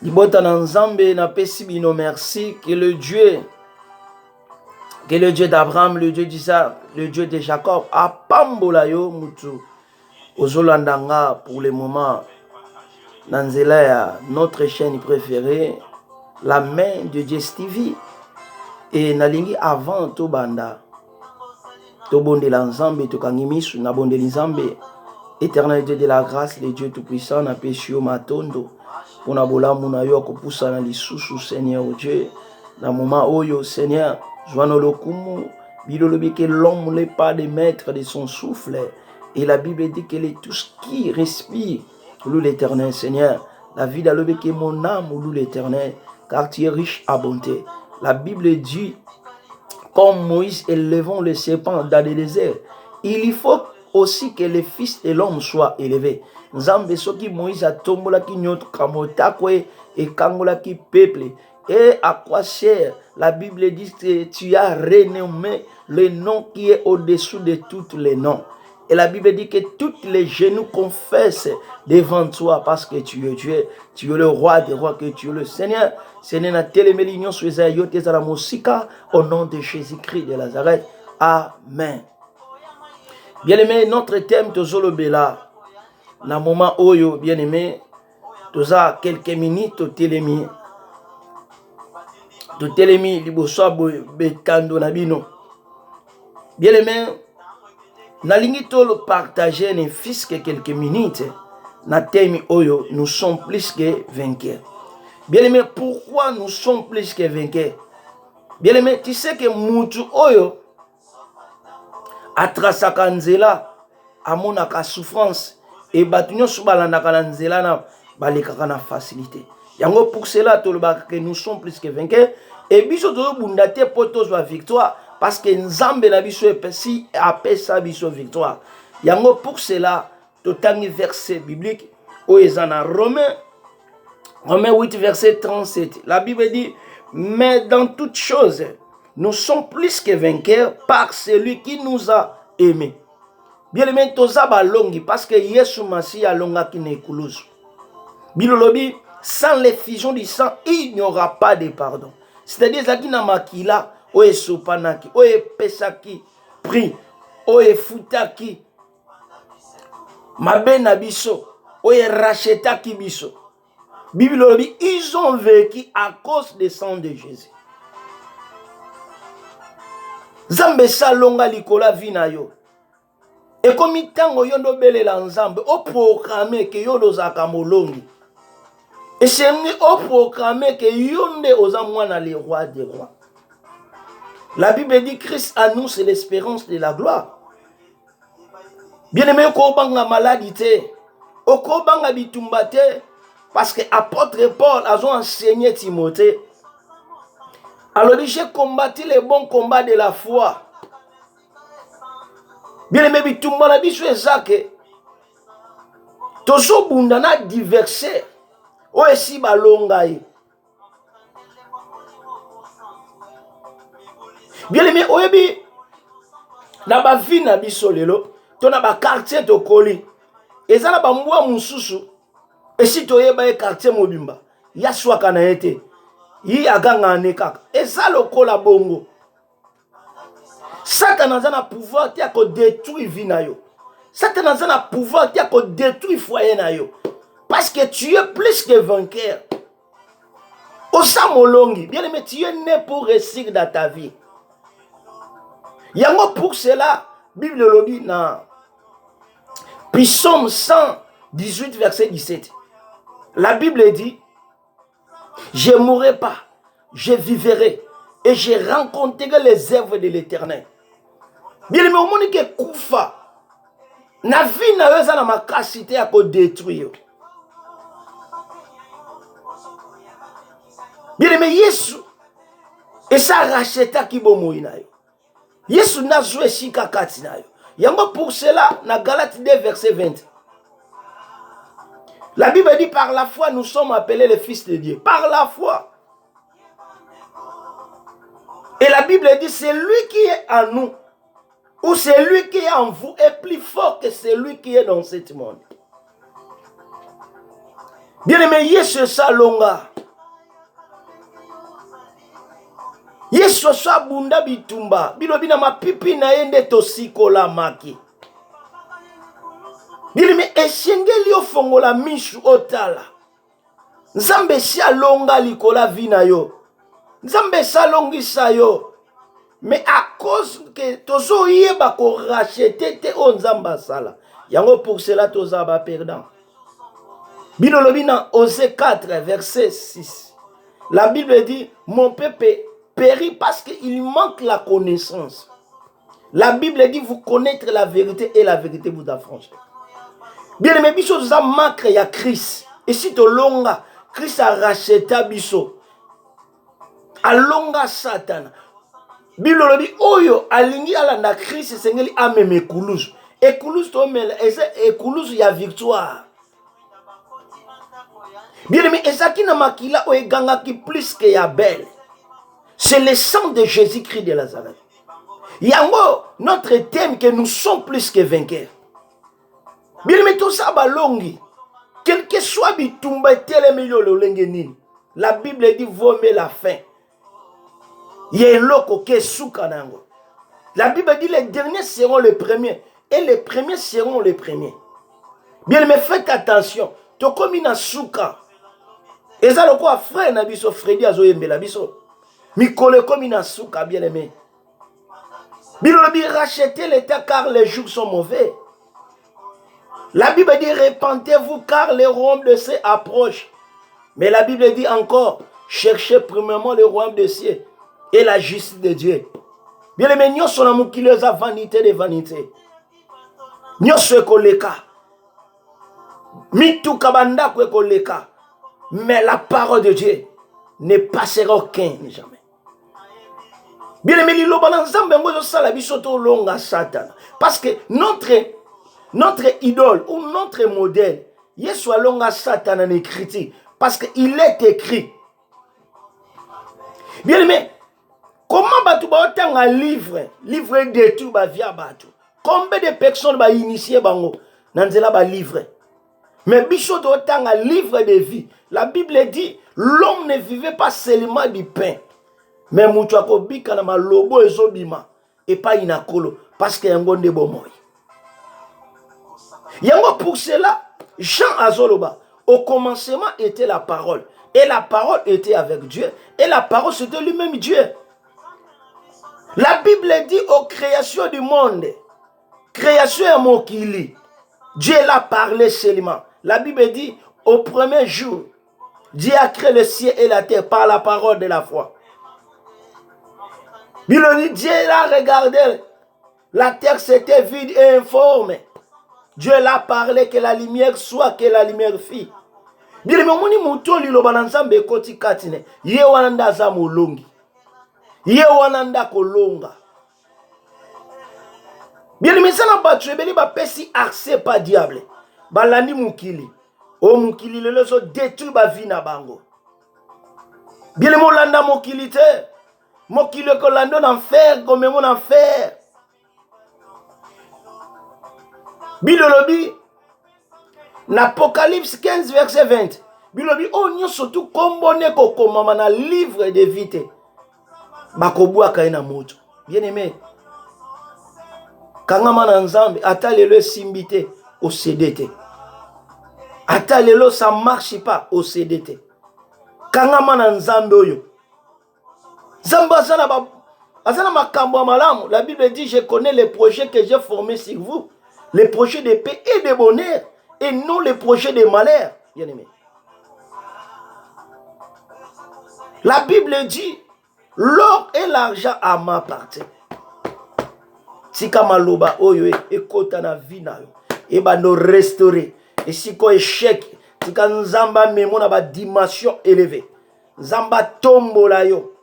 Libota na nzambe na pesi bino merci que le Dieu d'Abraham, le Dieu d'Isaac, le Dieu de Jacob a pambola yo mutu ozolandanga pour le moment. Nanzela ya notre chaîne préférée, la main de Dieu TV. Et nalingi avant to banda to bondela nzambe to kangimisu na bondeli nzambe éternel Dieu de la grâce, le Dieu tout puissant na pesio matondo pour na bolamu na yo kopousa na lisusu Seigneur Dieu na moment oyo Seigneur joano lokumu bilolobi que l'homme n'est pas le maître de son souffle et la Bible dit que tout ce qui respire loue l'Éternel Seigneur. La vie d'alobi que mon âme loue l'Éternel car tu es riche à bonté. La Bible dit, comme Moïse élevant le serpent dans le désert, il faut aussi que le Fils de l'homme soit élevé. Nzambe soki Moïse a tombola ki nyoto kamotakwe et kangola ki peuple. Et à quoi sert? La Bible dit que tu as renommé le nom qui est au-dessous de tous les noms. Et la Bible dit que tous les genoux confessent devant toi parce que tu es Dieu, tu es le roi des rois, que tu es le Seigneur. Seigneur, na télémélignon sur Esaïe, la musika, au nom de Jésus-Christ de Nazareth. Amen. Bien-aimé, notre thème, Tozolo Bela, na moment oyo, bien-aimé, toza quelques minutes au télémi. To télémi, liboso betando nabino. Bien-aimé, nalingi tolo partager ne fils que quelques minutes. Na thème oyo, nous sommes plus que vainqueurs. Bien-aimé, pourquoi nous sommes plus que vainqueurs? Bien-aimé, tu sais que Moutou Oyo, à Trasakanzela, à Monaka souffrance, et Batunyo Subalandaka Nzela na balekaka na facilité. Yango pour cela, que nous sommes plus que vainqueurs. Et biso to bundate poto zwa victoire, parce que Nzambe na biso epesi apesa biso victoire. Yango pour cela, totangi verset biblique, oezana Romains 8, verset 37. La Bible dit, mais dans toutes choses, nous sommes plus que vainqueurs par celui qui nous a aimés. Bien aimé, toza balongi, parce que Yesu Masi a longa ki ne kuluzu. Bilolobi, sans l'effusion du sang, il n'y aura pas de pardon. C'est-à-dire, zaki na makila, oye sopanaki, oye pesaki, pri, oye futaki, mabe na biso, oye rachetaki biso. Bible, ils ont vécu à cause du sang de Jésus. Zambe salonga likola vina yo. Et comme itango yondo bele la nzambe, o proclamer que yondo zaka molongi. Et c'est au proclamer que yonde oza mwana le roi des rois. La Bible dit Christ à nous c'est l'espérance de la gloire. Bien aimé, ko banga maladité, oko banga bitumbate. Parce que l'apôtre Paul a enseigné Timothée. Alors j'ai combattu les bons combats de la foi. Bien aimé, tout le monde a dit que Tozo bundana diversé. O esi balongai. Bien aimé, oyebi na ba vie na biso lelo, to na ba quartier to koli. Ezala ba mbwa mususu. Et si tu es dans le quartier mobimba, il y a soit qu'on a été, il y a ganga nekaka. Et ça le cola bongo. Satan a un pouvoir qui a détruire vie na yo. Satan a un pouvoir qui a détruire foyer na yo. Parce que tu es plus que vainqueur. Osa molongi, bien aimé, tu es né pour réussir dans ta vie. Yango pour cela, Bible le dit dans Psaume 118 verset 17. La Bible dit, je ne mourrai pas, je vivrai et je rencontrerai les œuvres de l'Éternel. Bien aimé, au monde qui est koufa, na vie na yo na makasité à ko détruire. Bien aimé, Yesu et ça racheta ki bomo ina yo. Yesu na joué shika kati na yo. Yango pour cela, na Galates 2 verset 20. La Bible dit par la foi nous sommes appelés les fils de Dieu. Par la foi. Et la Bible dit c'est lui qui est en nous ou c'est lui qui est en vous est plus fort que celui qui est dans ce monde. Bien aimé, Yesu salonga. Yesu so bunda bitumba bilobi na mapipi na yende tosikola maki. Bilime esengeli ofongola mishu otala. Nzambe si alonga likola vina yo. Nzambe salongisa yo. Mais à cause que tozo yeba ko racheter te o nzamba sala. Yango pour cela toza ba perdant. Bilolobi na Osée 4 verset 6. La Bible dit mon peuple périt parce qu'il manque la connaissance. La Bible dit vous connaître la vérité et la vérité vous affranchit. Bien aimé biso toza manque ya Christ. Et si to longa Christ a racheté biso. Alonga Satan. Bilolobi oyo alingi alanda Christ sengeli ameme ekulusu. Ekulusu to mela eza ekulusu ya victoire. Bien aimé ezaki na makila o egangaki plus que ya belle. C'est le sang de Jésus-Christ de Nazareth. Yango notre thème que nous sommes plus que vainqueurs. Bien aimé tout ça balongi. Quel que soit bitumba telemelo lolenge nini. La Bible dit vomez la faim. La Bible dit les derniers seront les premiers et les premiers seront les premiers. Bien aimé, faites attention. To komi na suka. Eza loko a frère na biso Freddy azoyembe la biso. Mikole komi na suka bien aimé. Bilobi rachetez l'état car les jours sont mauvais. La Bible dit repentez-vous car le royaume de Dieu approche. Mais la Bible dit encore cherchez premièrement le royaume de Dieu et la justice de Dieu. Bien aimé, nous sommes la vanité de vanité. Nous sommes koleka. Mitu kabanda kwe koleka. Mais la parole de Dieu ne passera aucun jamais. Bien aimé, l'ilo balanzambe ngozo sala bisoto longa Satan. Parce que notre idole ou notre modèle, Yesu longa Satan en écrit. Parce qu'il est écrit. Bien aimé, comment batu ba otanga un livre de tout ba via batu. Combien de personnes ba initier bango nanzela ba livre. Mais biso to otanga livre de vie. La Bible dit l'homme ne vivait pas seulement du pain. Mais mutu akobika na malobo ezobima et pas inakolo parce que yango nde bomoy. Yango pour cela Jean azoloba au commencement était la parole et la parole était avec Dieu et la parole c'était lui-même Dieu. La Bible dit aux créations du monde, création à Mokili, Dieu l'a parlé seulement. La Bible dit au premier jour, Dieu a créé le ciel et la terre par la parole de la foi. Dieu l'a regardé, la terre s'était vide et informe. Dieu l'a parlé que la lumière soit, que la lumière fit. Bien moni muto liloba na nzambe koti katine ye wananda za molongi ye wananda kolonga bien misana batwe beli ba pesi accès pas diable balandi mukili o mukili lelo so détruit ba vie na bango bien mo landa mukili te mokili ko lando na enfer comme mon enfer bilolobi l'Apocalypse 15 verset 20. Bilobi onyo surtout kombone ko komama na livre de vite. Bakobua kaina moto. Bien aimé. Kangama na nzambe ata lelo simbité au CDT. Ata lelo ça marche pas au CDT. Kangama na nzambe oyo. Zamba azana makambo malamu. La Bible dit je connais les projets que j'ai formés sur vous, les projets de paix et de bonheur. Et non les projets de malheur, bien aimé. La Bible dit, l'or et l'argent à ma partie. Tika maloba oyo ekota na vina yo. Eba no restaurer. Et si ko échec, tika nzamba memo na ba dimension élevée. Nzamba tombola yo.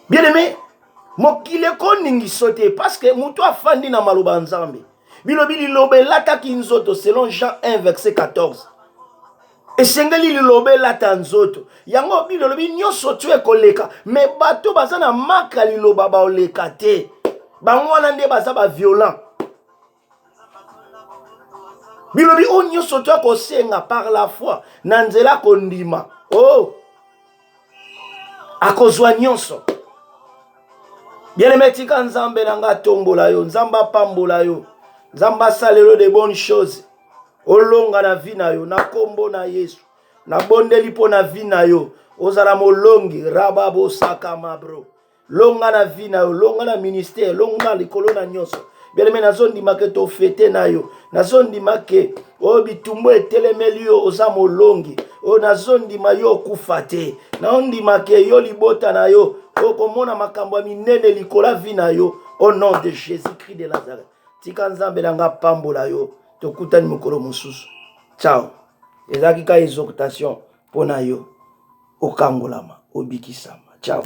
Bien aimé, mokile ko ningi sauter parce que muto afandi na maloba nzambe. Bilobi lilobe lata kinzoto selon Jean 1 verset 14. Et sengeli lilobe lata nzoto. Yango bilobi nyoso tue koleka. Mais bato bazana maka liloba ba oleka te. Bangwana nde baza ba violent. Bilobi o nyoso tue ko senga par la foi. Nanzela kondima. Oh. akozwa nyonso. Bien-aimé, tika nzambe nanga tombola yo, nzamba pambola yo, nzamba salelo de bonnes choses. Olonga na vie na yo, na kombo na Yesu. Na bondeli po na vie na yo, ozala molongi, rababo sakama bro. Longa na vie na yo, longa na ministère, longa likolo na nyonso. Bien-aimé, nazondima ke to fete na yo, nazondima ke o bitumbo etelemeli yo oza molongi, o nazondima yo kufa te, naondima ke yo libota na yo okomona makambo ya minene likola vi na yo, au nom de Jésus-Christ de Nazareth. Tika nzambe nanga pambola yo, tokutani mokolo mosusu. Ciao. Ezaki ka exhortation pona yo, okangolama, obikisama. Ciao.